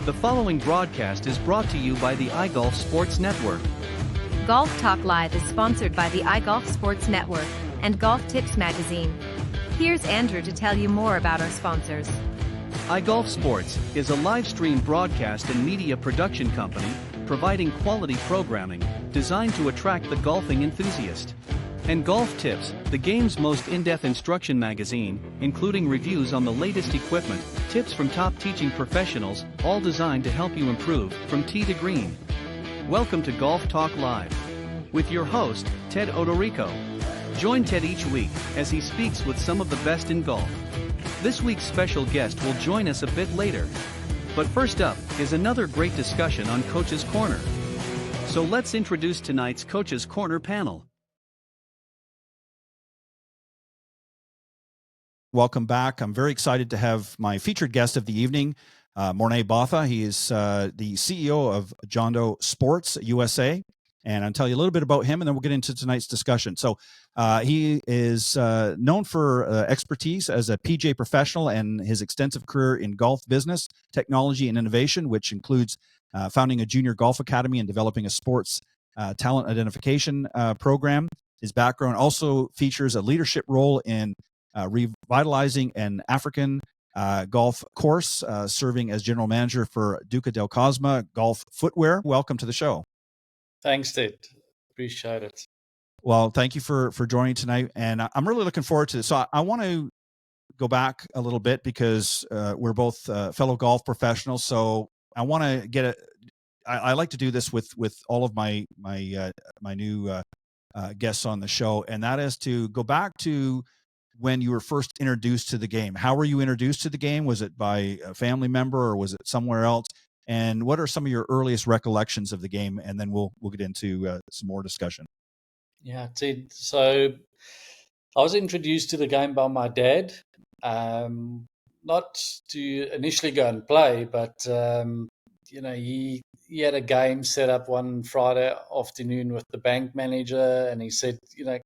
The following broadcast is brought to you by the iGolf Sports Network. Golf Talk Live is sponsored by the iGolf Sports Network and Golf Tips Magazine. Here's Andrew to tell you more about our sponsors. iGolf Sports is a live stream broadcast and media production company providing quality programming designed to attract the golfing enthusiast. And Golf Tips, the game's most in-depth instruction magazine, including reviews on the latest equipment, tips from top teaching professionals, all designed to help you improve from tee to green. Welcome to Golf Talk Live with your host, Ted Odorico. Join Ted each week as he speaks with some of the best in golf. This week's special guest will join us a bit later. But first up is another great discussion on Coach's Corner. So let's introduce tonight's Coach's Corner panel. Welcome back. I'm very excited to have my featured guest of the evening, Morne Botha. He is the CEO of Jondo Sports USA. And I'll tell you a little bit about him, and then we'll get into tonight's discussion. So he is known for expertise as a PGA professional and his extensive career in golf business, technology, and innovation, which includes founding a junior golf academy and developing a sports talent identification program. His background also features a leadership role in revitalizing an African golf course, serving as general manager for Duca del Cosma Golf Footwear. Welcome to the show. Thanks, Ted. Appreciate it. Well, thank you for joining tonight, and I'm really looking forward to this. So I want to go back a little bit because we're both fellow golf professionals. So I want to get it. I like to do this with all of my new guests on the show, and that is to go back to when you were first introduced to the game. How were you introduced to the game? Was it by a family member or was it somewhere else? And what are some of your earliest recollections of the game? And then we'll get into some more discussion. Yeah, Ted. So I was introduced to the game by my dad, not to initially go and play, but he had a game set up one Friday afternoon with the bank manager, and he said,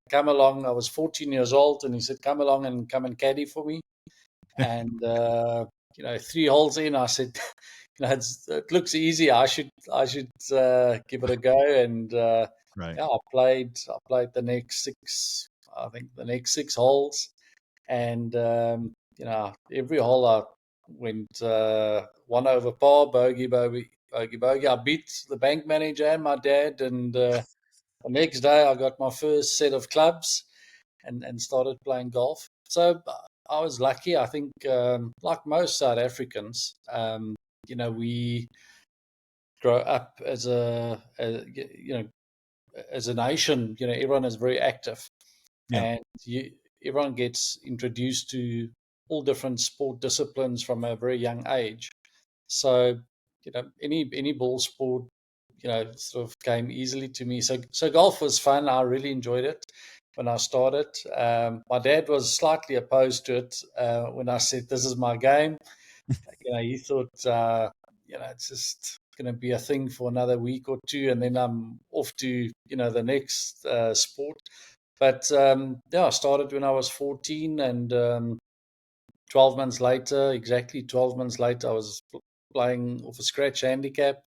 come along. I was 14 years old, and he said, come along and come and caddy for me. And 3 holes in, I said, it looks easy. I should give it a go. And right. I played the next six holes, and every hole I went one over par, bogey. I beat the bank manager and my dad, and the next day I got my first set of clubs and started playing golf. So I was lucky. I think, like most South Africans, we grow up as a nation. Everyone is very active, and everyone gets introduced to all different sport disciplines from a very young age. So any ball sport sort of came easily to me. So golf was fun. I really enjoyed it when I started. My dad was slightly opposed to it when I said this is my game. He thought it's just going to be a thing for another week or two, and then I'm off to the next sport. But I started when I was 14, and 12 months later, I was playing off a scratch handicap.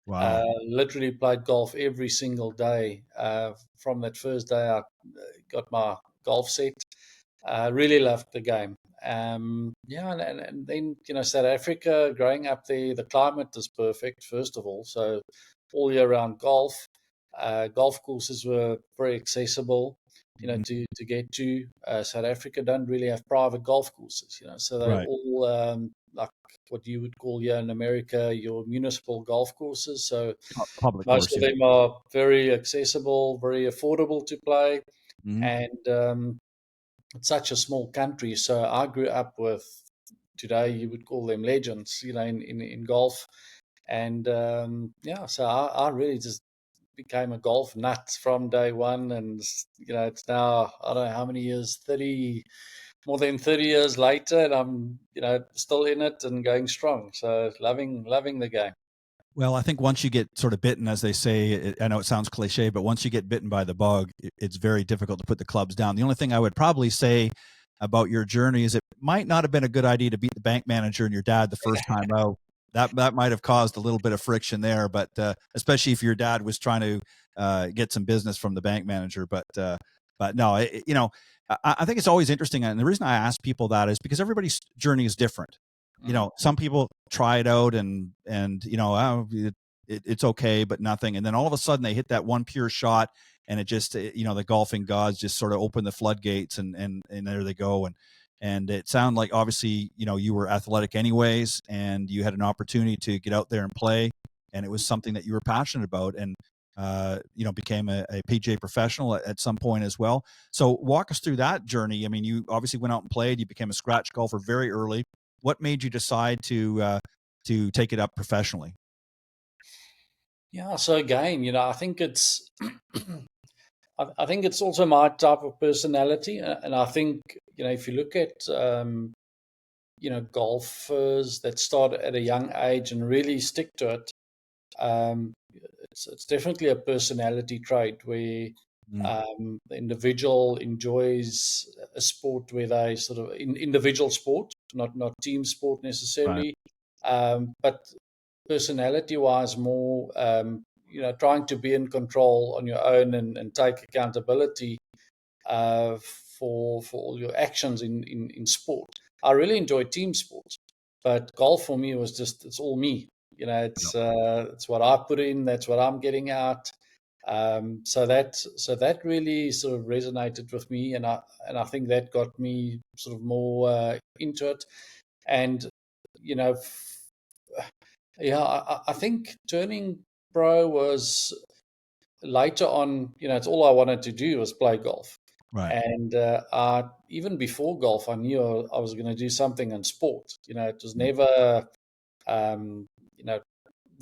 Wow. Literally played golf every single day. From that first day, I got my golf set. Really loved the game. And then, South Africa, growing up there, the climate is perfect, first of all. So all year round golf. Golf courses were very accessible, to get to. South Africa don't really have private golf courses, so they're Right. all like what you would call here in America your municipal golf courses. So Public most course, of them are very accessible, very affordable to play. Mm-hmm. And it's such a small country. So I grew up with, today you would call them legends, in golf. And so I really just became a golf nut from day one. And, it's now, I don't know how many years, more than 30 years later, and I'm, still in it and going strong. So loving the game. Well, I think once you get sort of bitten, as they say, I know it sounds cliche, but once you get bitten by the bug, it's very difficult to put the clubs down. The only thing I would probably say about your journey is it might not have been a good idea to beat the bank manager and your dad the first time out. that might have caused a little bit of friction there, but especially if your dad was trying to get some business from the bank manager. But no, I think it's always interesting, and the reason I ask people that is because everybody's journey is different. Some people try it out and it's okay, but nothing, and then all of a sudden they hit that one pure shot, and it just the golfing gods just sort of open the floodgates, and there they go. And it sounded like obviously you were athletic anyways, and you had an opportunity to get out there and play, and it was something that you were passionate about, and became a PGA professional at some point as well. So walk us through that journey. I mean, you obviously went out and played. You became a scratch golfer very early. What made you decide to take it up professionally? Yeah, so again, I think it's I think it's also my type of personality, and I think if you look at golfers that start at a young age and really stick to it, it's definitely a personality trait where the individual enjoys a sport where they sort of individual sport, not team sport necessarily, but personality wise more trying to be in control on your own and take accountability for all your actions in sport. I really enjoy team sports, but golf for me was just, it's all me. It's what I put in, that's what I'm getting out. So that really sort of resonated with me, and I think that got me sort of more into it. And I think turning pro was later on. It's all I wanted to do was play golf. Right. And even before golf, I knew I was going to do something in sport. It was never,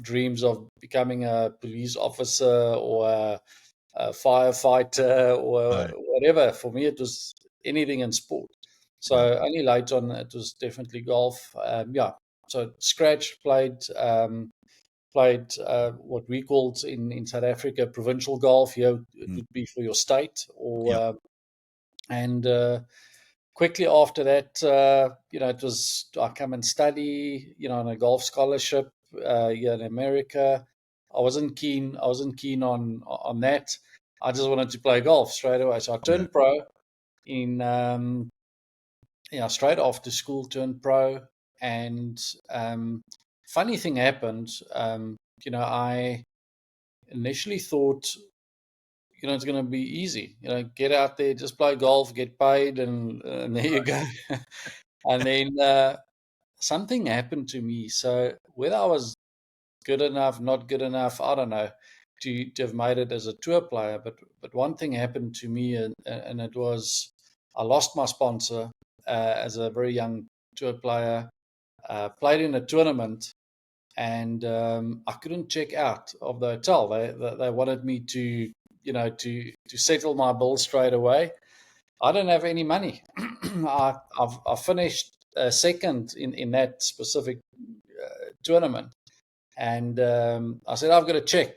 dreams of becoming a police officer or a firefighter or whatever. For me, it was anything in sport. So only later on, it was definitely golf. So scratch played what we called in South Africa provincial golf. Here it would be for your state, or and quickly after that, it was I come and study, on a golf scholarship here in America. I wasn't keen on that. I just wanted to play golf straight away. So I turned pro in straight after school. Turned pro, and funny thing happened. I initially thought, it's going to be easy. Get out there, just play golf, get paid, and there you go. And then something happened to me. So whether I was good enough, not good enough, I don't know, to have made it as a tour player. But one thing happened to me, and it was I lost my sponsor as a very young tour player. Played in a tournament, and I couldn't check out of the hotel. They wanted me to settle my bill straight away. I don't have any money. I finished second in that specific tournament, and I said I've got a check.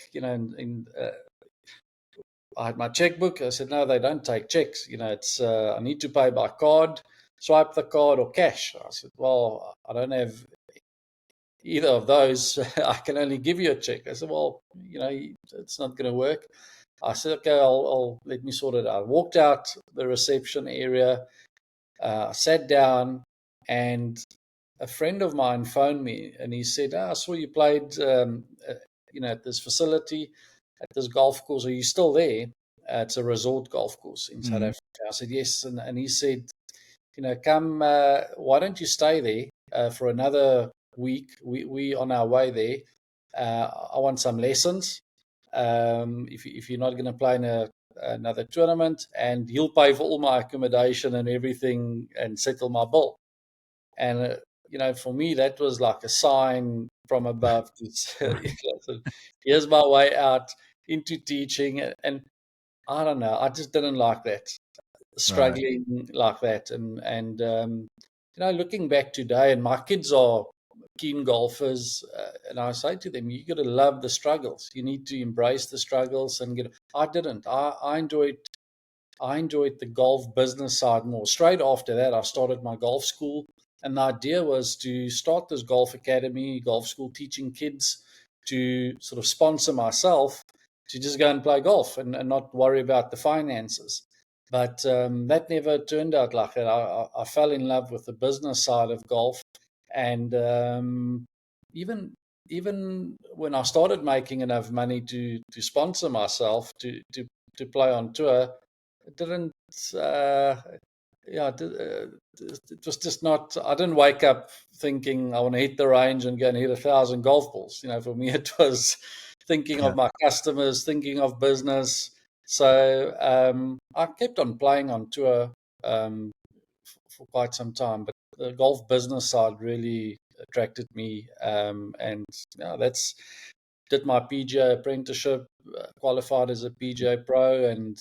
I had my checkbook. I said no, they don't take checks. It's I need to pay by card, swipe the card or cash. I said, well, I don't have either of those. I can only give you a check. I said, well, it's not going to work. I said, okay, I'll let me sort it out. I walked out the reception area, sat down, and a friend of mine phoned me, and he said, I saw you played, at this facility, at this golf course. Are you still there? It's a resort golf course in South Africa. I said, yes. And he said, come, why don't you stay there for another week? We on our way there. I want some lessons. If you're not going to play in another tournament, and he'll pay for all my accommodation and everything and settle my bill. And for me, that was like a sign from above. Here's my way out into teaching, and I don't know, I just didn't like that, struggling like that, and looking back today, and my kids are keen golfers, and I say to them, you got to love the struggles. You need to embrace the struggles, and I didn't. I enjoyed the golf business side more. Straight after that, I started my golf school. And the idea was to start this golf academy, golf school, teaching kids to sort of sponsor myself to just go and play golf and not worry about the finances. But that never turned out like that. I fell in love with the business side of golf. And even when I started making enough money to sponsor myself to play on tour, it didn't. It was just not. I didn't wake up thinking I want to hit the range and go and hit 1,000 golf balls. For me, it was thinking Yeah. of my customers, thinking of business. So I kept on playing on tour for quite some time, but the golf business side really attracted me, and that's did my PGA apprenticeship, qualified as a PGA pro, and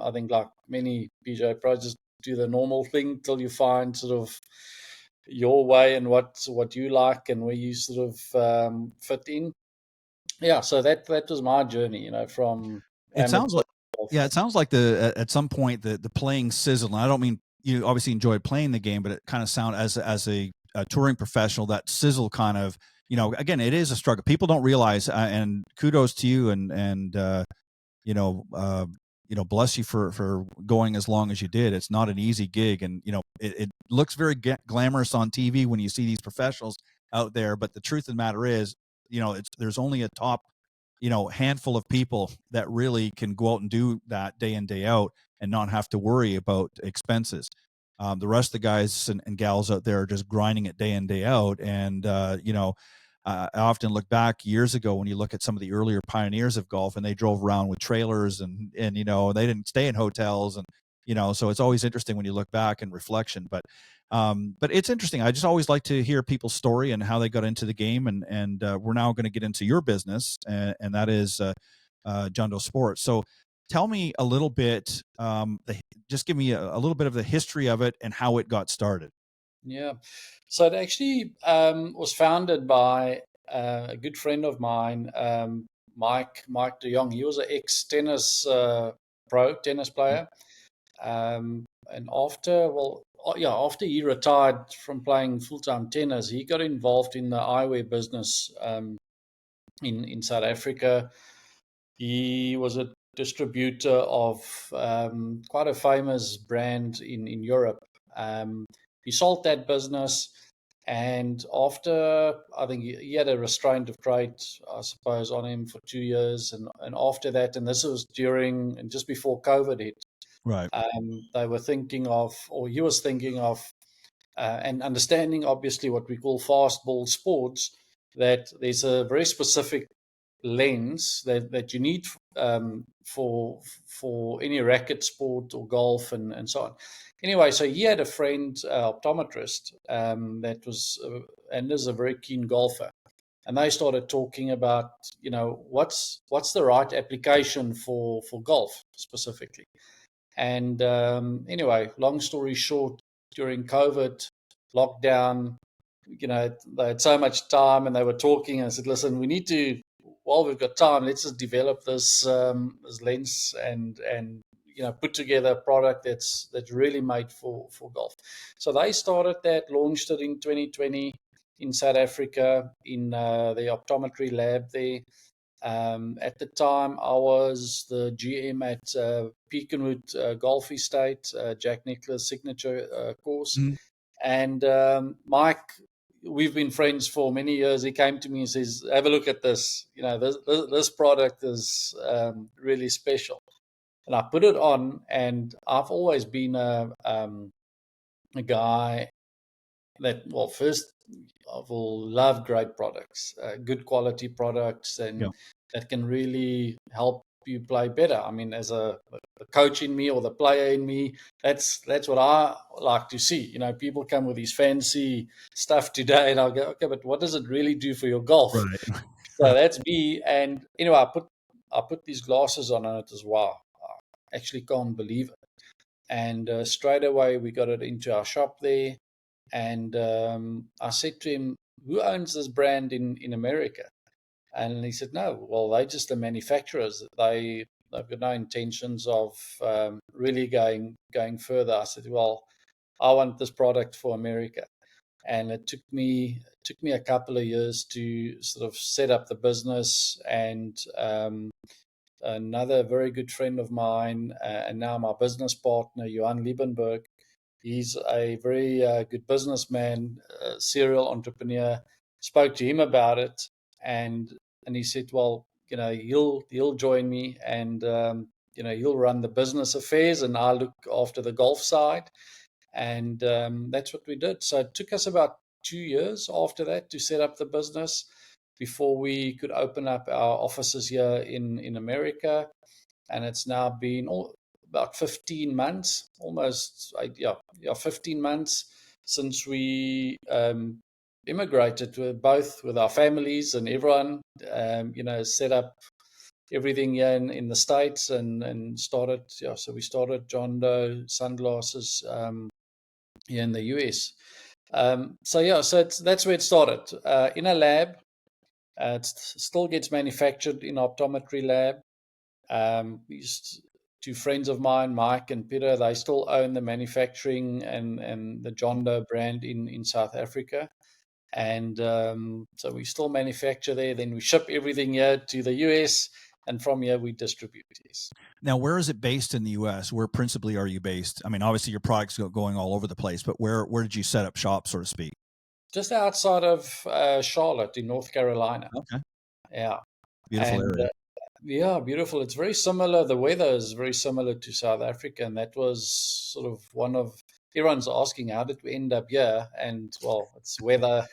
I think like many PGA pros just do the normal thing till you find sort of your way and what you like and where you sort of fit in. Yeah, so that was my journey, from It sounds like, golf. yeah, it sounds like at some point the playing sizzle. And I don't mean you obviously enjoyed playing the game, but it kind of sound as a touring professional, that sizzle kind of, again, it is a struggle. People don't realize, and kudos to you, and bless you for going as long as you did. It's not an easy gig, and it looks very glamorous on TV when you see these professionals out there. But the truth of the matter is, there's only a top handful of people that really can go out and do that day in, day out and not have to worry about expenses. The rest of the guys and gals out there are just grinding it day in, day out. And, I often look back years ago when you look at some of the earlier pioneers of golf, and they drove around with trailers and they didn't stay in hotels. And, so it's always interesting when you look back in reflection, but it's interesting. I just always like to hear people's story and how they got into the game. And we're now going to get into your business, and that is Jondo Sports. So tell me a little bit, just give me a little bit of the history of it and how it got started. Yeah. So it actually was founded by a good friend of mine, Mike de Jong. He was an ex-tennis pro tennis player. And after he retired from playing full-time tennis, he got involved in the eyewear business in South Africa. He was a distributor of quite a famous brand in Europe. He sold that business, and after, I think he had a restraint of trade, I suppose, on him for 2 years, and after that, and this was during and just before COVID hit, Right. they were thinking of, or he was thinking of, and understanding obviously what we call fastball sports, that there's a very specific lens that you need for any racket sport or golf and so on. Anyway, so he had a friend, optometrist, that was and is a very keen golfer, and they started talking about what's the right application for golf specifically. And anyway, long story short, during COVID lockdown, they had so much time, and they were talking. And I said, "Listen, we need to, while we've got time, let's just develop this lens and put together a product that's really made for golf." So they started that, launched it in 2020 in South Africa in the optometry lab there. At the time, I was the GM at Peakenwood Golf Estate, Jack Nicklaus signature course. Mhm. And Mike, we've been friends for many years. He came to me and says, "Have a look at this. This product is really special." And I put it on, and I've always been a guy that, well, first of all, love great products, good quality products, and Yeah. that can really help you play better. I mean, as the coach in me or the player in me, that's what I like to see. People come with these fancy stuff today, and I'll go, okay, but what does it really do for your golf? Right. So that's me. And anyway, I put these glasses on, and it is wow. I actually can't believe it. And straight away we got it into our shop there. And I said to him, "Who owns this brand in America?" And he said, "No, well, they're just the manufacturers. They've got no intentions of really going further." I said, "Well, I want this product for America." and it took me a couple of years to sort of set up the business. And another very good friend of mine, and now my business partner, Johan Liebenberg, he's a very good businessman, serial entrepreneur. Spoke to him about it, and he said, well, he'll join me, and he'll run the business affairs, and I'll look after the golf side. And that's what we did. So it took us about 2 years after that to set up the business before we could open up our offices here in America. And it's now been about 15 months, almost, 15 months since we immigrated, both with our families and everyone, set up everything here in the States, and started, so we started Jondo Sunglasses here in the US. So that's where it started, in a lab. It still gets manufactured in optometry lab. These two friends of mine, Mike and Peter, they still own the manufacturing and the Jondo brand in South Africa. And so we still manufacture there. Then we ship everything here to the US, and from here we distribute. Yes. Now, where is it based in the US? Where principally are you based? I mean, obviously your products going all over the place, but where did you set up shop, so to speak? Just outside of Charlotte in North Carolina. Okay. Yeah. Beautiful area. Yeah, beautiful. It's very similar. The weather is very similar to South Africa, and that was sort of one of everyone's asking, how did we end up here? And well, it's weather.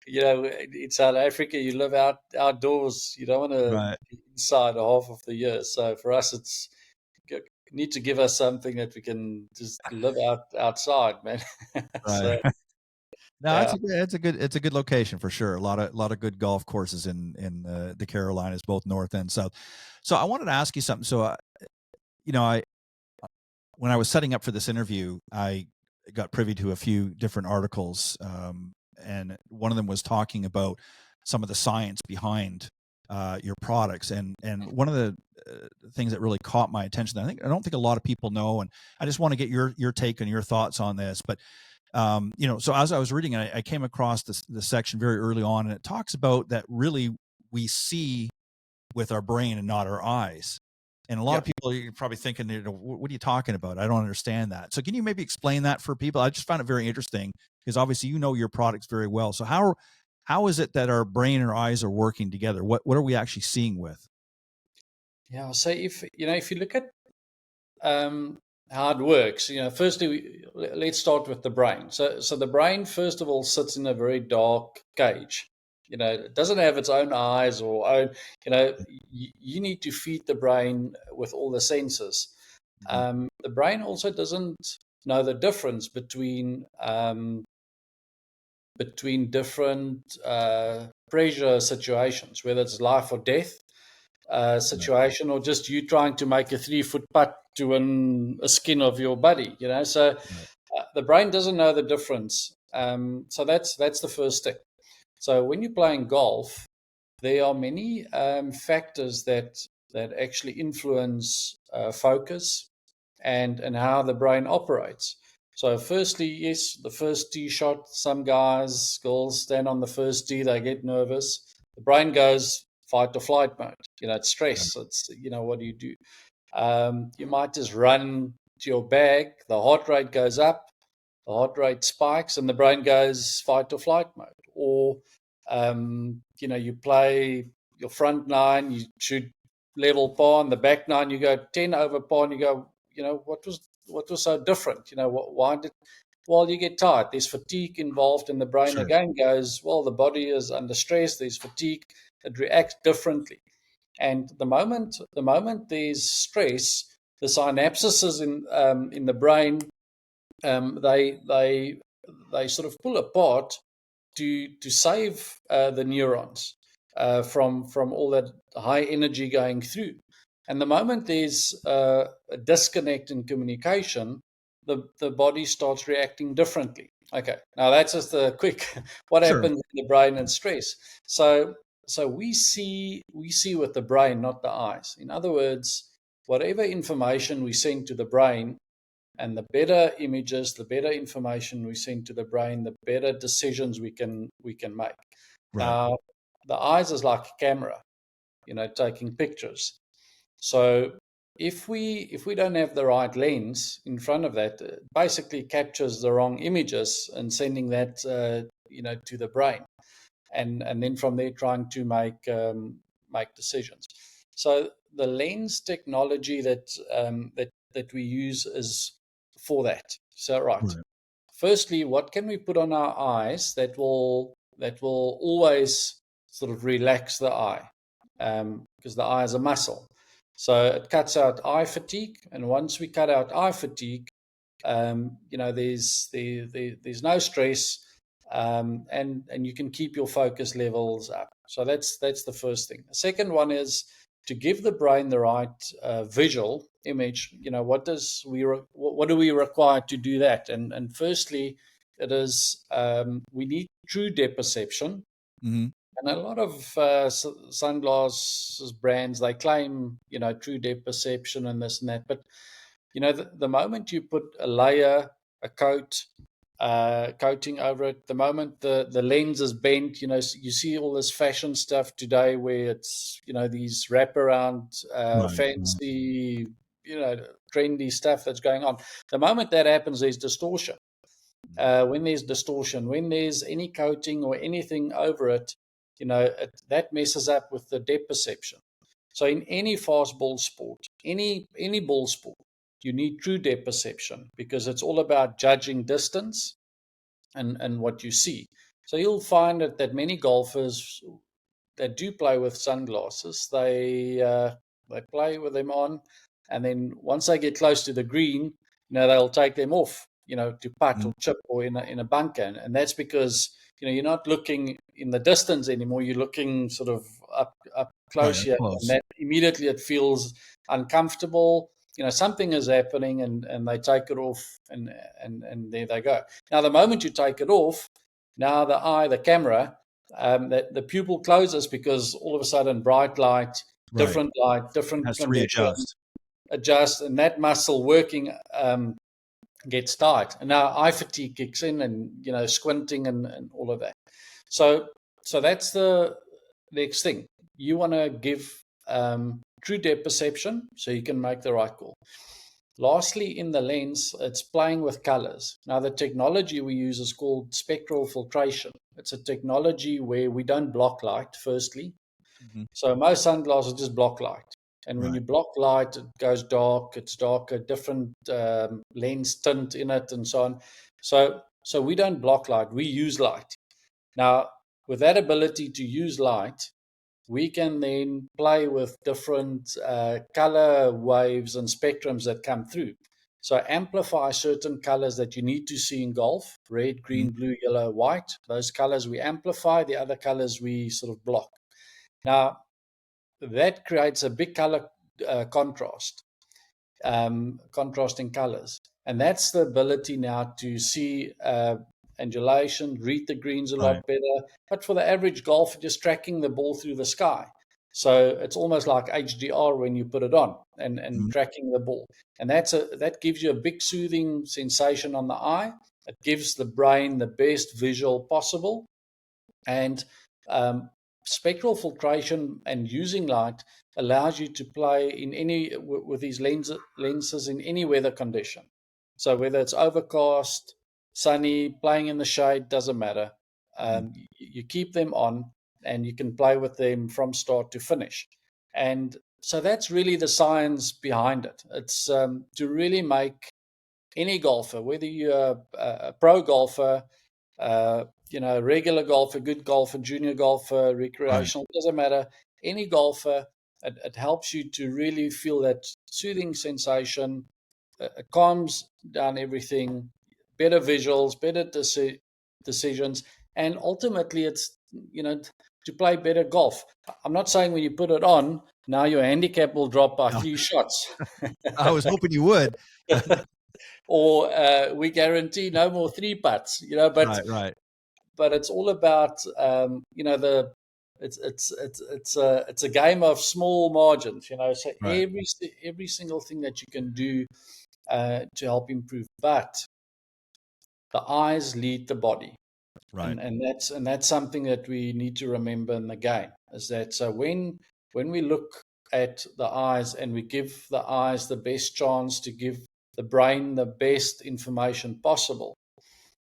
In South Africa, you live outdoors. You don't want to be inside half of the year. So for us, it's need to give us something that we can just live outside, man. Right. No, it's a good location for sure. A lot of good golf courses in the Carolinas, both north and south. So I wanted to ask you something. So, when I was setting up for this interview, I got privy to a few different articles, and one of them was talking about some of the science behind your products, and one of the things that really caught my attention, I don't think a lot of people know, and I just want to get your take and your thoughts on this, but. So as I was reading, I came across the section very early on, and it talks about that really we see with our brain and not our eyes. And a lot of people are probably thinking, what are you talking about? I don't understand that. So can you maybe explain that for people? I just found it very interesting because obviously you know your products very well. So how is it that our brain and our eyes are working together? What are we actually seeing with? Yeah. So if you look at how it works, firstly, let's start with the brain. So the brain, first of all, sits in a very dark cage. It doesn't have its own eyes or own, you need to feed the brain with all the senses. The brain also doesn't know the difference between different pressure situations, whether it's life or death situation, or just you trying to make a 3-foot putt to win a skin of your buddy, So the brain doesn't know the difference. So that's the first step. So when you're playing golf, there are many factors that actually influence focus and how the brain operates. So firstly, yes, the first tee shot, some girls stand on the first tee, they get nervous. The brain goes fight or flight mode. It's stress. It's, what do you do? You might just run to your bag. The heart rate goes up, the heart rate spikes, and the brain goes fight or flight mode. Or, you play your front nine, you shoot level par, and the back nine, you go 10 over par, and you go, what was so different? Why did? Well, you get tired. There's fatigue involved, and the brain again goes, well, the body is under stress. There's fatigue. It reacts differently. And the moment there's stress, the synapses in the brain, they sort of pull apart to save the neurons from all that high energy going through. And the moment there's a disconnect in communication, the body starts reacting differently. Okay, now that's just a quick what happens in the brain and stress. So we see with the brain, not the eyes. In other words, whatever information we send to the brain, And the better images, the better information we send to the brain, the better decisions we can make. Right. Now, the eyes is like a camera, taking pictures. So if we don't have the right lens in front of that, it basically captures the wrong images and sending that to the brain, and then from there trying to make decisions. So the lens technology that we use is for that. So right. Firstly, what can we put on our eyes that will always sort of relax the eye, because the eye is a muscle. So it cuts out eye fatigue, and once we cut out eye fatigue, there's no stress, and you can keep your focus levels up. So that's the first thing. The second one is to give the brain the right visual image. What do we require to do that? And firstly, it is we need true depth perception. Mm-hmm. And a lot of sunglasses brands, they claim, true depth perception and this and that. But, the moment you put a layer, a coating over it, the moment the lens is bent, you see all this fashion stuff today where it's, these wraparound, fancy, trendy stuff that's going on. The moment that happens, there's distortion. When there's distortion, when there's any coating or anything over it, that messes up with the depth perception. So in any fast ball sport, any ball sport, you need true depth perception, because it's all about judging distance and what you see. So you'll find that many golfers that do play with sunglasses, they play with them on, and then once they get close to the green, they'll take them off, to putt or chip or in a bunker, and that's because you're not looking in the distance anymore. You're looking sort of up close here, and that immediately it feels uncomfortable. Something is happening, and they take it off, and there they go. Now, the moment you take it off, now the camera, the pupil closes, because all of a sudden bright light, different light, different has to readjust, adjust, and that muscle working gets tight, and now eye fatigue kicks in, and squinting and all of that. So that's the next thing. You want to give true depth perception so you can make the right call. Lastly, in the lens, it's playing with colors. Now, the technology we use is called spectral filtration. It's a technology where we don't block light, firstly. Mm-hmm. So most sunglasses just block light. And when you block light, it goes dark, it's darker, different lens tint in it, and so on. So we don't block light, we use light. Now, with that ability to use light, we can then play with different color waves and spectrums that come through. So amplify certain colors that you need to see in golf: red, green, blue, yellow, white. Those colors we amplify, the other colors we sort of block. Now, that creates a big color contrast, contrasting colors. And that's the ability now to see angulation, read the greens a lot better. But for the average golfer, just tracking the ball through the sky. So it's almost like HDR when you put it on and tracking the ball. And that gives you a big soothing sensation on the eye. It gives the brain the best visual possible. And spectral filtration and using light allows you to play with these lenses in any weather condition. So whether it's overcast, sunny, playing in the shade, doesn't matter. You keep them on, and you can play with them from start to finish. And so that's really the science behind it. It's to really make any golfer, whether you're a pro golfer, regular golfer, good golfer, junior golfer, recreational, doesn't matter. Any golfer, it helps you to really feel that soothing sensation. It calms down everything, better visuals, better decisions, and ultimately it's, to play better golf. I'm not saying when you put it on, now your handicap will drop by 3 shots. I was hoping you would. Or we guarantee no more 3 putts, but it's all about, the it's a game of small margins, So Right. every single thing that you can do to help improve, but the eyes lead the body, Right. and that's something that we need to remember in the game. Is that so when we look at the eyes and we give the eyes the best chance to give the brain the best information possible,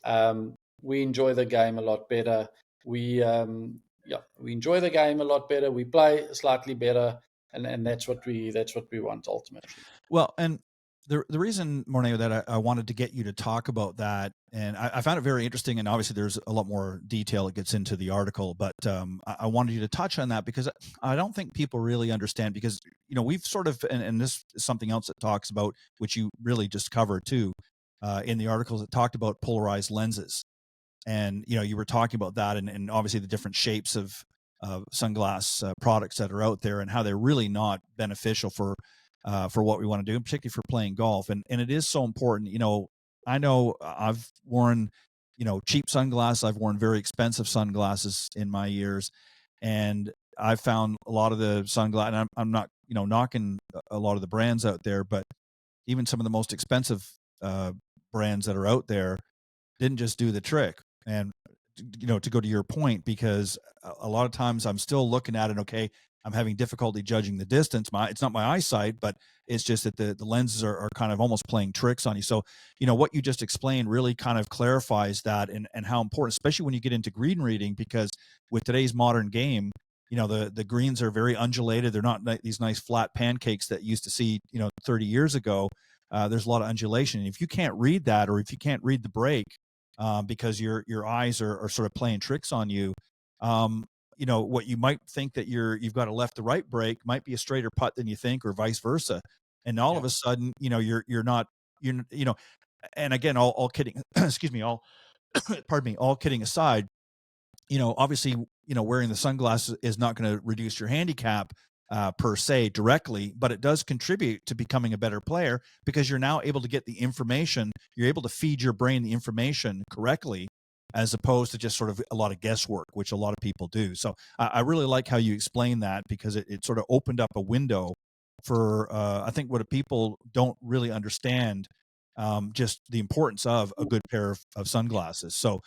um, we enjoy the game a lot better. We enjoy the game a lot better. We play slightly better, and that's what we want ultimately. Well, and the reason, Morne, that I wanted to get you to talk about that, and I found it very interesting, and obviously there's a lot more detail that gets into the article, but I wanted you to touch on that because I don't think people really understand, because we've sort of, and this is something else that talks about, which you really just covered too, in the articles that talked about polarized lenses, and you were talking about that, and obviously the different shapes of sunglass products that are out there, and how they're really not beneficial for what we want to do, particularly for playing golf. And it is so important. I know I've worn, cheap sunglasses. I've worn very expensive sunglasses in my years. And I've found a lot of the sunglasses, and I'm not, knocking a lot of the brands out there, but even some of the most expensive brands that are out there didn't just do the trick. And to go to your point, because a lot of times I'm still looking at it, okay, I'm having difficulty judging the distance. It's not my eyesight, but it's just that the lenses are kind of almost playing tricks on you. So, what you just explained really kind of clarifies that, and how important, especially when you get into green reading, because with today's modern game, the greens are very undulated. They're not these nice flat pancakes that you used to see, 30 years ago. There's a lot of undulation. And if you can't read that, or if you can't read the break, because your eyes are sort of playing tricks on you, what you might think that you've got a left to right break might be a straighter putt than you think, or vice versa. And all Yeah. of a sudden, you're not, and again, all kidding, excuse me, all, pardon me, all kidding aside, obviously, wearing the sunglasses is not going to reduce your handicap per se directly, but it does contribute to becoming a better player, because you're now able to get the information. You're able to feed your brain the information correctly, as opposed to just sort of a lot of guesswork, which a lot of people do. So I really like how you explain that, because it sort of opened up a window for, I think, what people don't really understand, just the importance of a good pair of sunglasses. So,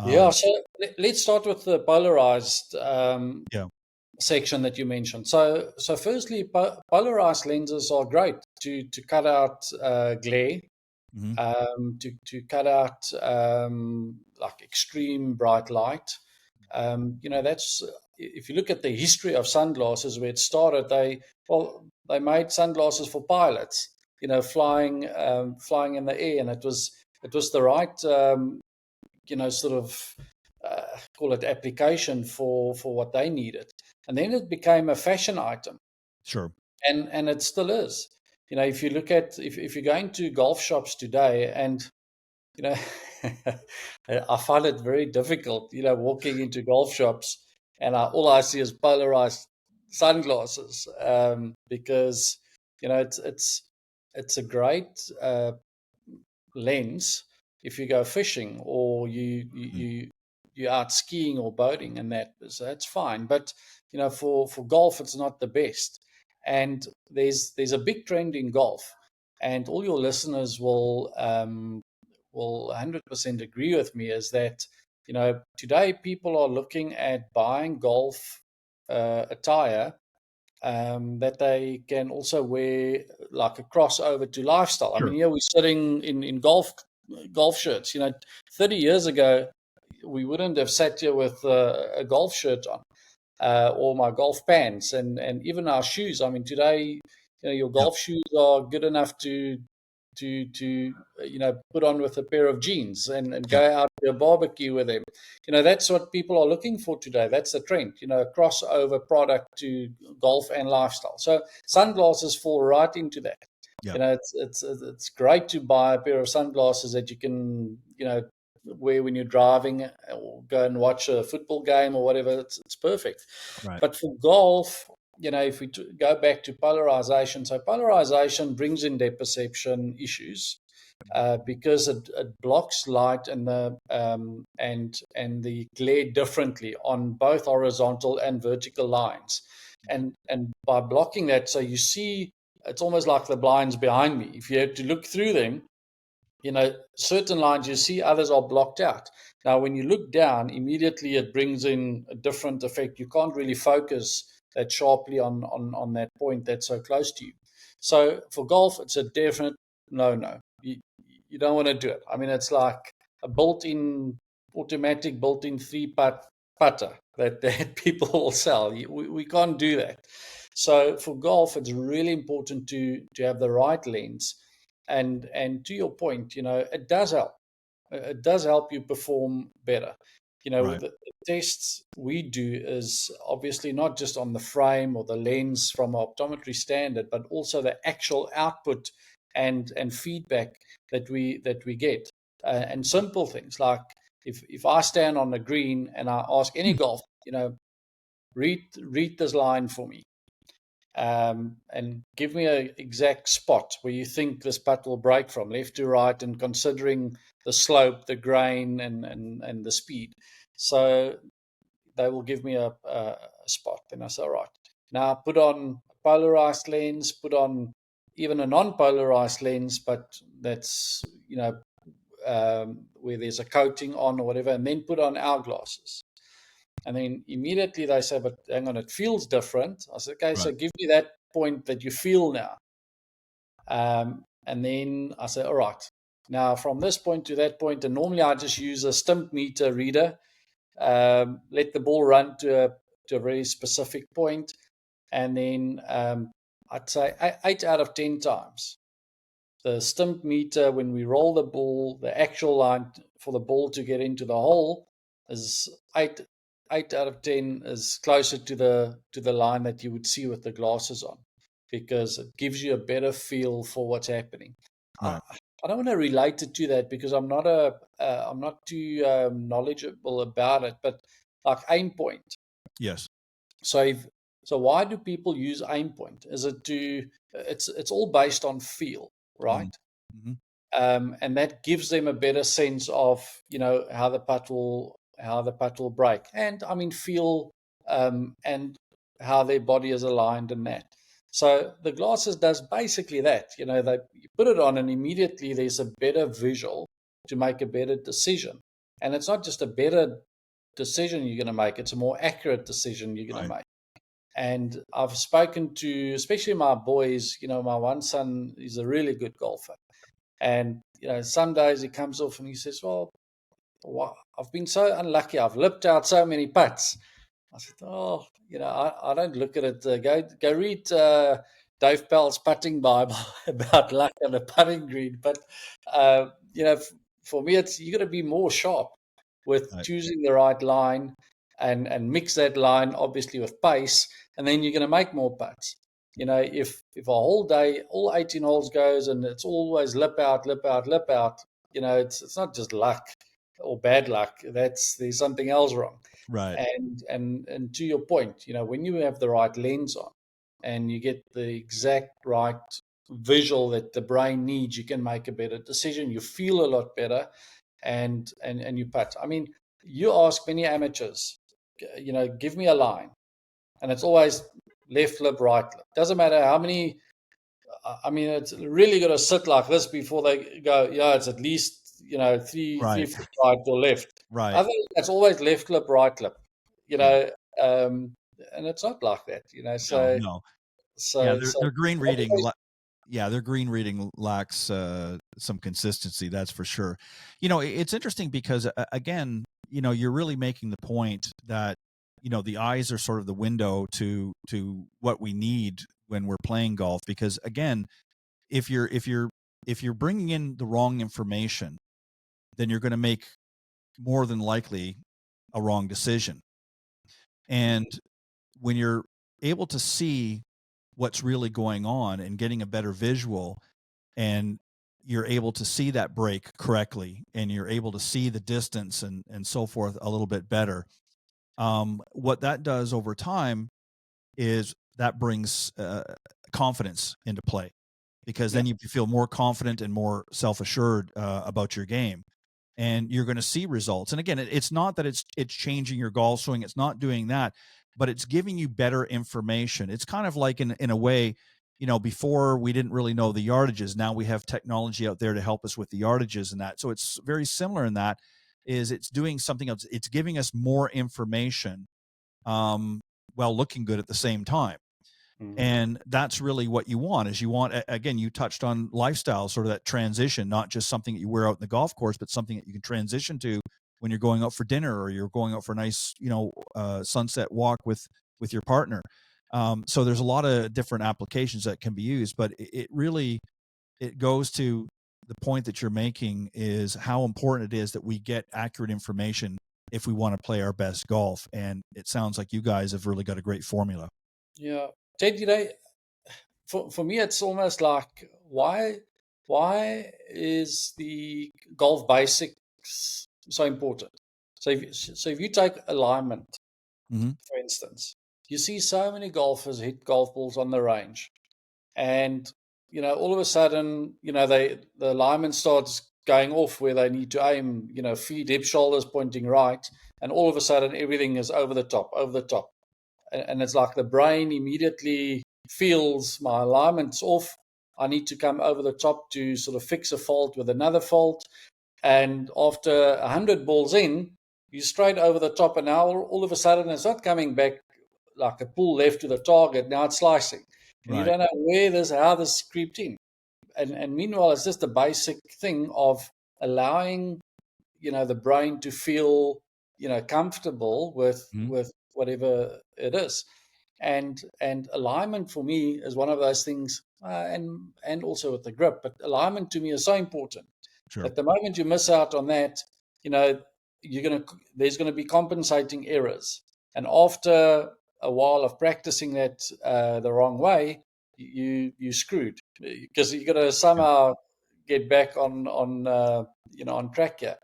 Yeah, um, so let's start with the polarized yeah, section that you mentioned. So firstly, polarized lenses are great to cut out glare, hmm to cut out like extreme bright light. That's if you look at the history of sunglasses, where it started, they made sunglasses for pilots, flying in the air, and it was the right sort of call it application for what they needed, and then it became a fashion item, sure. and it still is. If you look at if you're going to golf shops today, and you know, I find it very difficult, walking into golf shops, and all I see is polarized sunglasses, because it's a great lens if you go fishing, or Mm. you're out skiing or boating, and so that's fine. But for golf, it's not the best. And there's a big trend in golf, and all your listeners will 100% agree with me, is that today people are looking at buying golf attire that they can also wear, like a crossover to lifestyle. I mean, Sure. here we're sitting in golf shirts. 30 years ago, we wouldn't have sat here with a golf shirt on, or my golf pants, and even our shoes. I mean, today, your Yep. golf shoes are good enough to put on with a pair of jeans, and go Yep. out to a barbecue with them. That's what people are looking for today. That's the trend, a crossover product to golf and lifestyle. So sunglasses fall right into that. Yep. It's great to buy a pair of sunglasses that you can wear when you're driving, or go and watch a football game or whatever. It's perfect. Right. But for golf, if we go back to polarization, so polarization brings in their perception issues. because it blocks light and the glare differently on both horizontal and vertical lines. And by blocking that, so you see, it's almost like the blinds behind me. If you have to look through them, certain lines you see, others are blocked out. Now, when you look down, immediately it brings in a different effect. You can't really focus that sharply on that point that's so close to you. So for golf, it's a definite no. You don't want to do it. I mean, it's like a automatic built-in three-putt putter that people will sell. We can't do that. So for golf, it's really important to have the right lens. And to your point, it does help. It does help you perform better. Right. The tests we do is obviously not just on the frame or the lens from an optometry standard, but also the actual output and feedback that we get. And simple things like if I stand on the green and I ask any golfer, read this line for me. And give me an exact spot where you think this putt will break from left to right, and considering the slope, the grain, and the speed. So they will give me a spot. Then I say, all right, now put on a polarized lens, put on even a non-polarized lens, but that's, where there's a coating on or whatever, and then put on hourglasses. And then immediately they say, but hang on, it feels different. I said, okay, right. So give me that point that you feel now. And then I say, all right, now from this point to that point, and normally I just use a stimp meter reader, let the ball run to a very specific point, and then I'd say 8 out of 10 times. The stimp meter, when we roll the ball, the actual line for the ball to get into the hole is 8 out of 10 is closer to the line that you would see with the glasses on, because it gives you a better feel for what's happening. Right. I don't want to relate it to that because I'm not too knowledgeable about it, but like aim point. Yes. So why do people use aim point? Is it it's all based on feel, right? Mm-hmm. And that gives them a better sense of how the putt will break, and I mean feel, and how their body is aligned and that. So the glasses does basically that. You put it on and immediately there's a better visual to make a better decision. And it's not just a better decision you're going to make, it's a more accurate decision you're going to make. And I've spoken to, especially my boys, my one son is a really good golfer. And, some days he comes off and he says, well, I've been so unlucky. I've lipped out so many putts. I said, I don't look at it. Go read Dave Pell's putting Bible about luck on a putting green. But, for me, you got to be more sharp with choosing the right line and mix that line, obviously, with pace. And then you're going to make more putts. If a whole day, all 18 holes goes and it's always lip out, it's not just luck or bad luck. There's something else wrong. Right. And to your point, when you have the right lens on and you get the exact right visual that the brain needs, you can make a better decision. You feel a lot better, and you putt. I mean, you ask many amateurs, give me a line, and it's always left lip, right lip. Doesn't matter how many. I mean, it's really got to sit like this before they go. Yeah, it's at least 3 feet right or left. Right. I think that's always left lip, right lip. And it's not like that. So no. So their green reading. Their green reading lacks some consistency. That's for sure. It's interesting because again, you're really making the point that the eyes are sort of the window to what we need when we're playing golf. Because again, if you're bringing in the wrong information, then you're going to make more than likely a wrong decision. And when you're able to see what's really going on and getting a better visual, and you're able to see that break correctly, and you're able to see the distance and so forth a little bit better, what that does over time is that brings confidence into play. because then you feel more confident and more self-assured about your game, and you're going to see results. And again, it's not that it's changing your golf swing. It's not doing that, but it's giving you better information. It's kind of like in a way, before we didn't really know the yardages. Now we have technology out there to help us with the yardages and that. So it's very similar in that is it's doing something else. It's giving us more information while looking good at the same time. And that's really what you want. Is you want, again, you touched on lifestyle, sort of that transition, not just something that you wear out in the golf course, but something that you can transition to when you're going out for dinner or you're going out for a nice, sunset walk with your partner. So there's a lot of different applications that can be used, but it really goes to the point that you're making is how important it is that we get accurate information if we want to play our best golf. And it sounds like you guys have really got a great formula. Yeah. Ted, for me, it's almost like why is the golf basics so important? So if you take alignment, for instance, you see so many golfers hit golf balls on the range, and all of a sudden, the alignment starts going off where they need to aim, feet, hip, shoulders pointing right, and all of a sudden everything is over the top. And it's like the brain immediately feels my alignment's off. I need to come over the top to sort of fix a fault with another fault. And after 100 balls in, you're straight over the top. And now all of a sudden it's not coming back like a pull left to the target. Now it's slicing. And you don't know how this creeped in. And meanwhile, it's just a basic thing of allowing, the brain to feel, comfortable with whatever it is. And alignment for me is one of those things, and also with the grip. But alignment to me is so important. Sure. At the moment you miss out on that, there's gonna be compensating errors. And after a while of practicing that the wrong way, you screwed, because you're gonna somehow get back on track here.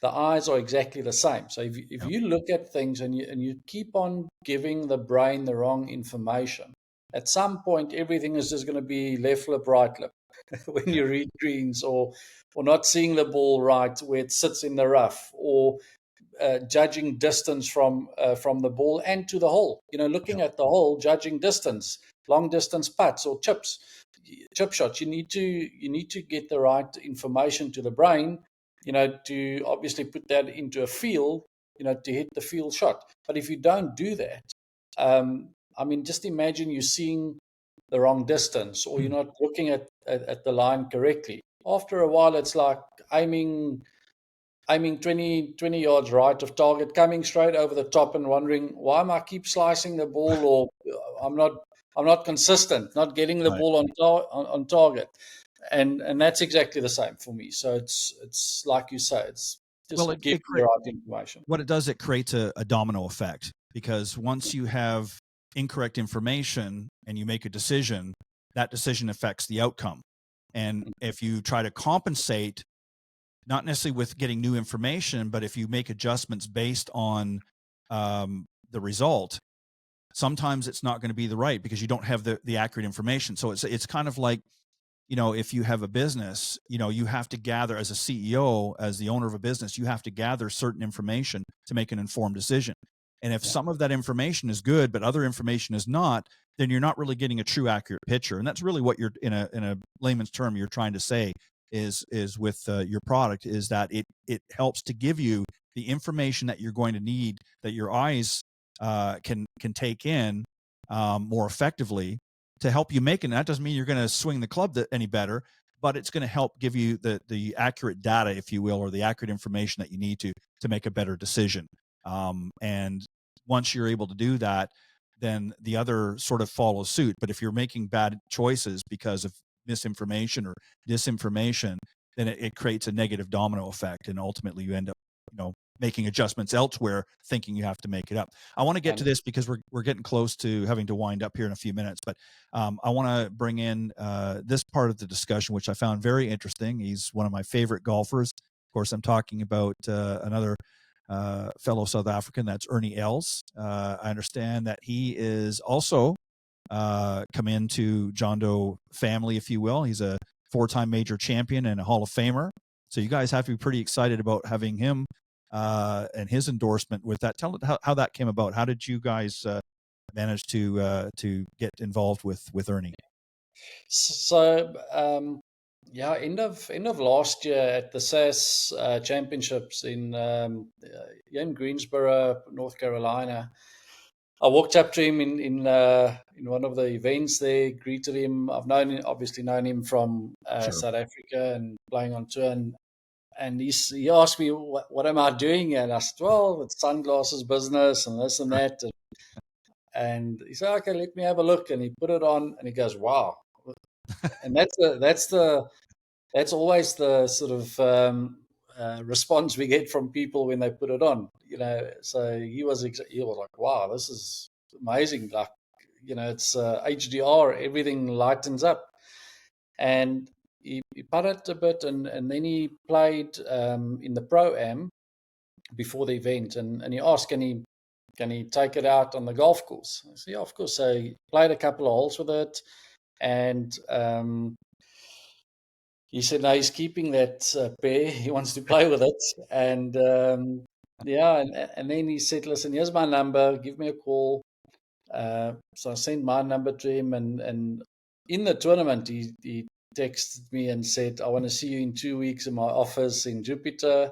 The eyes are exactly the same. So if you look at things and you keep on giving the brain the wrong information, at some point everything is just going to be left lip, right lip when you read greens, or not seeing the ball right where it sits in the rough, or judging distance from the ball and to the hole. Looking at the hole, judging distance, long distance putts or chip shots. You need to get the right information to the brain, to obviously put that into a field, to hit the field shot. But if you don't do that, just imagine you're seeing the wrong distance, or you're not looking at the line correctly. After a while, it's like aiming 20 yards right of target, coming straight over the top and wondering, why am I keep slicing the ball, or I'm not consistent, not getting the ball on target. And that's exactly the same for me. So it's like you say, it's just giving the right information. What it does, it creates a domino effect, because once you have incorrect information and you make a decision, that decision affects the outcome. And if you try to compensate, not necessarily with getting new information, but if you make adjustments based on the result, sometimes it's not going to be the right, because you don't have the accurate information. So it's kind of like, if you have a business, you have to gather, as a CEO, as the owner of a business, you have to gather certain information to make an informed decision. And if some of that information is good, but other information is not, then you're not really getting a true accurate picture. And that's really what you're, in a layman's term, you're trying to say is with your product, is that it helps to give you the information that you're going to need, that your eyes can take in more effectively, to help you make it. And that doesn't mean you're going to swing the club any better, but it's going to help give you the accurate data, if you will, or the accurate information that you need to make a better decision. And once you're able to do that, then the other sort of follows suit. But if you're making bad choices because of misinformation or disinformation, then it creates a negative domino effect, and ultimately you end up, making adjustments elsewhere, thinking you have to make it up. I want to get to this because we're getting close to having to wind up here in a few minutes, but I want to bring in this part of the discussion, which I found very interesting. He's one of my favorite golfers. Of course, I'm talking about another fellow South African, that's Ernie Els. I understand that he is also come into Jondo family, if you will. He's a 4-time major champion and a Hall of Famer. So you guys have to be pretty excited about having him and his endorsement with that. Tell it how that came about. How did you guys manage to get involved with Ernie? So end of last year at the SAS championships in Greensboro, North Carolina. I walked up to him in one of the events there, greeted him. I've obviously known him from Sure. South Africa and playing on tour. And he asked me, what am I doing? And I said, well, it's sunglasses business and this and that. And he said, okay, let me have a look. And he put it on and he goes, wow. And that's always the sort of response we get from people when they put it on, So he was like, wow, this is amazing. Like, it's HDR, everything lightens up. And he putted a bit, and then he played in the Pro-Am before the event, and he asked, can he take it out on the golf course? I said, yeah, of course. So he played a couple of holes with it, and he said, no, he's keeping that pair. He wants to play with it. And and then he said, listen, here's my number. Give me a call. So I sent my number to him. And in the tournament, he texted me and said, I want to see you in 2 weeks in my office in Jupiter.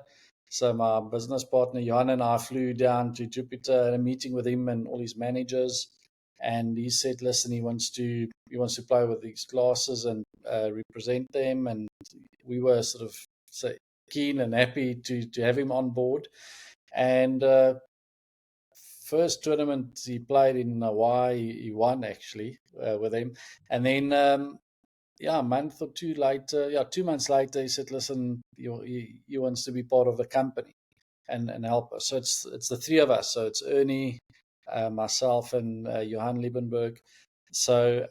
So my business partner, Johan, and I flew down to Jupiter, had a meeting with him and all his managers. And he said, listen, he wants to play with these glasses and represent them. And we were sort of keen and happy to have him on board. And first tournament he played in Hawaii, he won actually with him. And then, a month or two later, 2 months later, he said, listen, he wants to be part of the company and help us. So it's the three of us. So it's Ernie, myself, and Johan Liebenberg. So,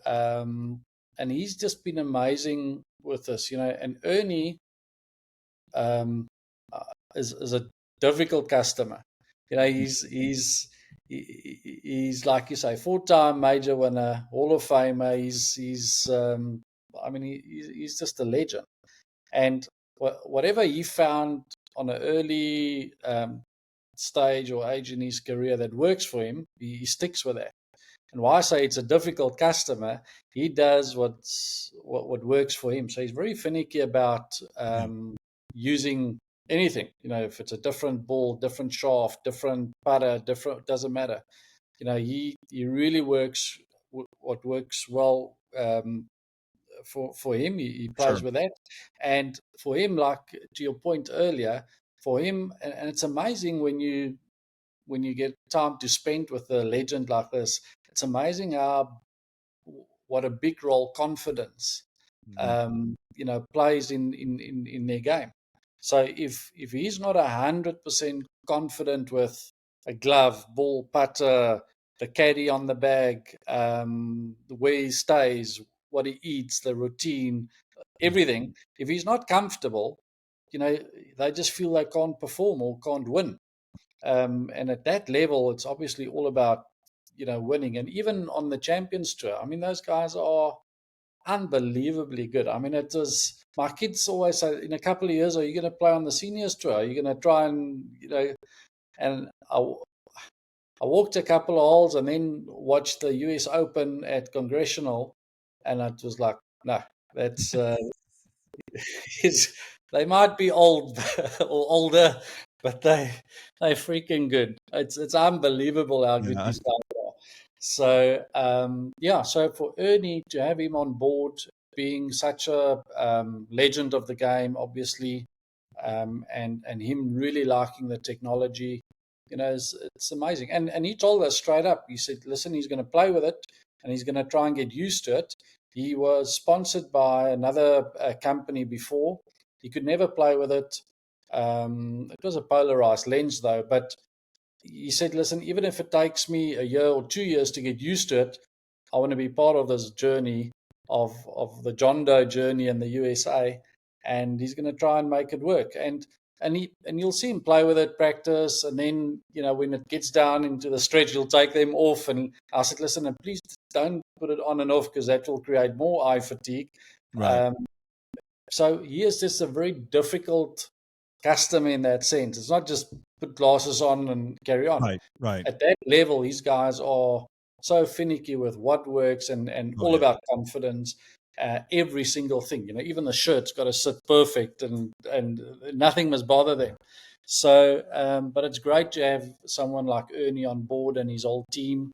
and he's just been amazing with us, and Ernie is a difficult customer. He's like you say, 4-time major winner, Hall of Famer. He's just a legend. And whatever he found on an early stage or age in his career that works for him, he sticks with that. And why I say it's a difficult customer, he does what works for him. So he's very finicky about using anything. If it's a different ball, different shaft, different putter, doesn't matter. He really works what works well for him. He plays with that. And for him, like to your point earlier, for him, and it's amazing when you get time to spend with a legend like this, it's amazing what a big role confidence plays in their game. So if he's not 100% confident with a glove, ball, putter, the caddy on the bag, the way he stays, what he eats, the routine, everything, if he's not comfortable, they just feel they can't perform or can't win. And at that level, it's obviously all about, winning. And even on the Champions Tour, those guys are unbelievably good. It was, my kids always say, in a couple of years, are you going to play on the Seniors Tour? Are you going to try and, and I walked a couple of holes and then watched the US Open at Congressional, and it was like, no, that's, they might be old or older, but they're freaking good. It's unbelievable how good these guys are. So so for Ernie to have him on board, being such a legend of the game, obviously, and him really liking the technology, it's amazing. And he told us straight up. He said, listen, he's going to play with it and he's going to try and get used to it. He was sponsored by another company before. He could never play with it. It was a polarized lens, though. But he said, listen, even if it takes me a year or 2 years to get used to it, I want to be part of this journey of the Jondo journey in the USA. And he's going to try and make it work. And and you'll see him play with it, practice, and then when it gets down into the stretch, he'll take them off. And I said, listen, and please don't put it on and off because that will create more eye fatigue. Right. So he is just a very difficult customer in that sense. It's not just put glasses on and carry on. Right. At that level, these guys are so finicky with what works and all about confidence. Every single thing, even the shirt's got to sit perfect and nothing must bother them. So, but it's great to have someone like Ernie on board and his whole team.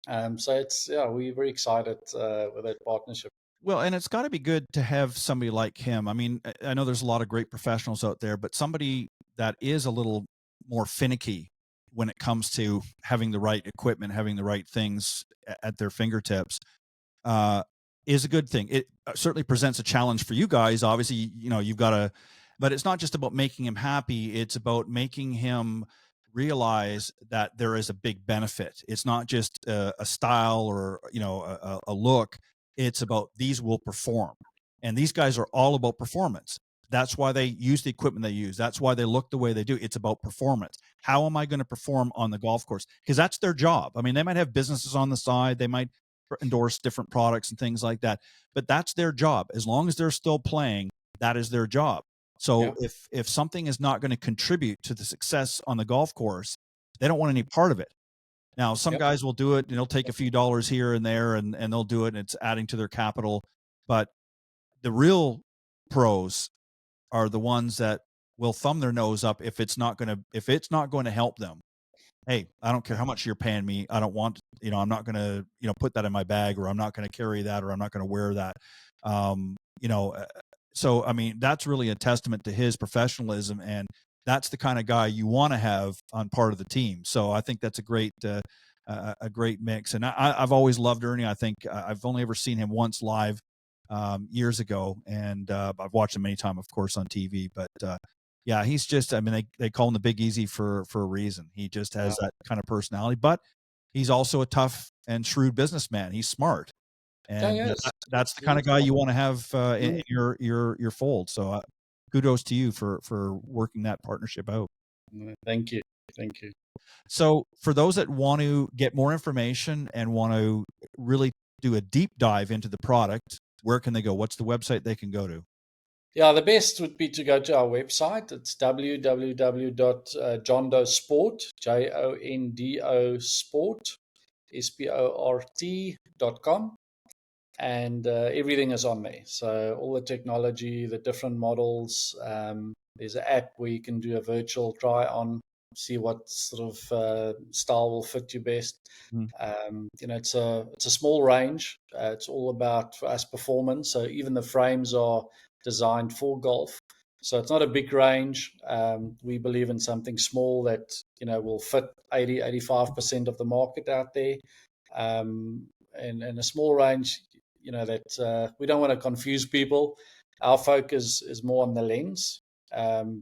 So we're very excited with that partnership. Well, and it's got to be good to have somebody like him. I mean, I know there's a lot of great professionals out there, but somebody that is a little more finicky when it comes to having the right equipment, having the right things at their fingertips, is a good thing. It certainly presents a challenge for you guys. Obviously, you've got to, but it's not just about making him happy. It's about making him realize that there is a big benefit. It's not just a style or, a look. It's about these will perform. And these guys are all about performance. That's why they use the equipment they use. That's why they look the way they do. It's about performance. How am I going to perform on the golf course? Because that's their job. I mean, they might have businesses on the side. They might endorse different products and things like that, but that's their job. As long as they're still playing, that is their job. So if something is not going to contribute to the success on the golf course, they don't want any part of it. Now, some guys will do it and they'll take a few dollars here and there and they'll do it and it's adding to their capital. But the real pros are the ones that will thumb their nose up if it's not going to help them. Hey, I don't care how much you're paying me. I don't want, I'm not going to, put that in my bag, or I'm not going to carry that, or I'm not going to wear that. So, I mean, that's really a testament to his professionalism, and that's the kind of guy you want to have on part of the team. So I think that's a great mix. And I've always loved Ernie. I think I've only ever seen him once live years ago, and I've watched him many times, of course, on TV. But yeah, he's just, I mean, they call him the Big Easy for a reason. He just has that kind of personality, but he's also a tough and shrewd businessman. He's smart. And that's the kind of guy you want to have in your fold. So kudos to you for working that partnership out. Thank you. So for those that want to get more information and want to really do a deep dive into the product, where can they go? What's the website they can go to? Yeah, the best would be to go to our website. It's www.jondosport, JONDO Sport, SPORT.com. And everything is on there. So all the technology, the different models. There's an app where you can do a virtual try on, see what sort of style will fit you best. It's a small range. It's all about, for us, performance. So even the frames are designed for golf. So it's not a big range. We believe in something small that will fit 85% of the market out there. And a small range, that we don't want to confuse people. Our focus is more on the lens,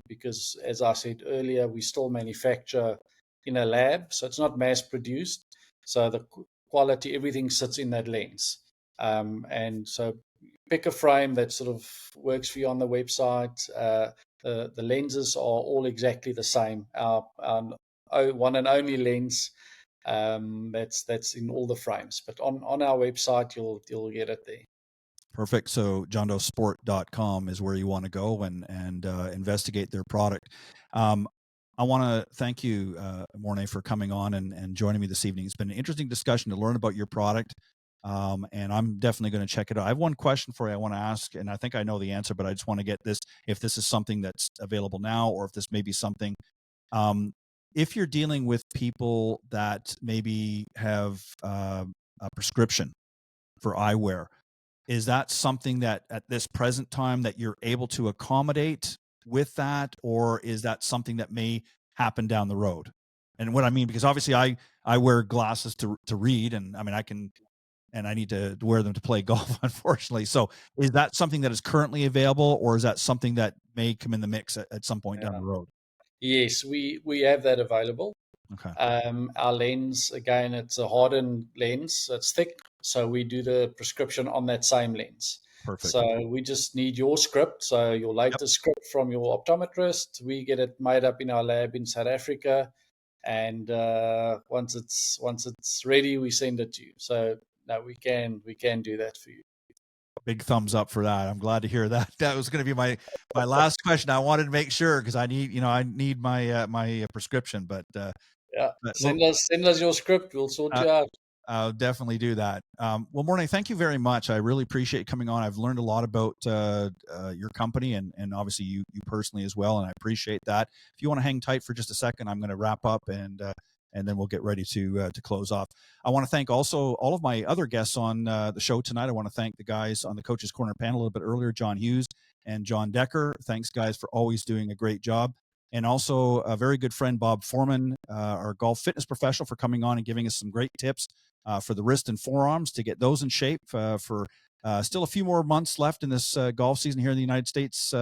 because, as I said earlier, we still manufacture in a lab, so it's not mass produced. So the quality, everything sits in that lens. And so pick a frame that sort of works for you on the website. The lenses are all exactly the same. Our one and only lens that's in all the frames. But on our website, you'll get it there. Perfect. So jondosport.com is where you want to go and investigate their product. I want to thank you, Morne, for coming on and joining me this evening. It's been an interesting discussion to learn about your product. And I'm definitely going to check it out. I have one question for you I want to ask, and I think I know the answer, but I just want to get this, if this is something that's available now, or if this may be something, if you're dealing with people that maybe have a prescription for eyewear, is that something that at this present time that you're able to accommodate with that, or is that something that may happen down the road? And what I mean, because obviously I wear glasses to read, and I mean, I need to wear them to play golf, unfortunately. So is that something that is currently available, or is that something that may come in the mix at some point down the road? Yes, we have that available. Okay. Our lens, again, it's a hardened lens. It's thick, so we do the prescription on that same lens. Perfect. So we just need your script. So your latest script from your optometrist. We get it made up in our lab in South Africa, and once it's ready, we send it to you. So no, we can do that for you. Big thumbs up for that. I'm glad to hear that. That was going to be my last question. I wanted to make sure because I need my my prescription. But send us your script. We'll sort you out. I'll definitely do that. Well, Morne, thank you very much. I really appreciate you coming on. I've learned a lot about your company and obviously you personally as well, and I appreciate that. If you want to hang tight for just a second, I'm going to wrap up and then we'll get ready to close off. I want to thank also all of my other guests on the show tonight. I want to thank the guys on the Coaches Corner panel a little bit earlier, John Hughes and John Decker. Thanks, guys, for always doing a great job. And also a very good friend, Bob Foreman, our golf fitness professional, for coming on and giving us some great tips for the wrist and forearms to get those in shape for still a few more months left in this golf season here in the United States.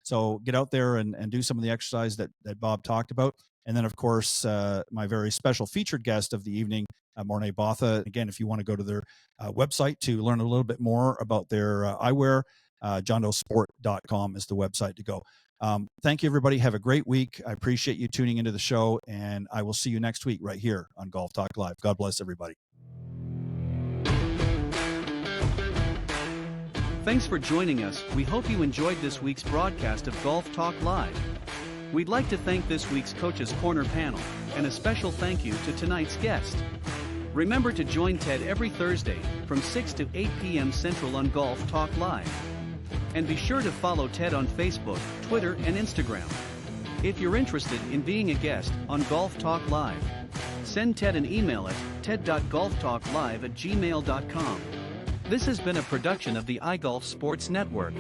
So get out there and do some of the exercise that Bob talked about. And then, of course, my very special featured guest of the evening, Morne Botha. Again, if you want to go to their website to learn a little bit more about their eyewear, jondosport.com is the website to go. Thank you, everybody. Have a great week. I appreciate you tuning into the show, and I will see you next week right here on Golf Talk Live. God bless everybody. Thanks for joining us. We hope you enjoyed this week's broadcast of Golf Talk Live. We'd like to thank this week's Coaches Corner panel, and a special thank you to tonight's guest. Remember to join Ted every Thursday from 6 to 8 p.m. Central on Golf Talk Live. And be sure to follow Ted on Facebook, Twitter, and Instagram. If you're interested in being a guest on Golf Talk Live, send Ted an email at ted.golftalklive@gmail.com. This has been a production of the iGolf Sports Network.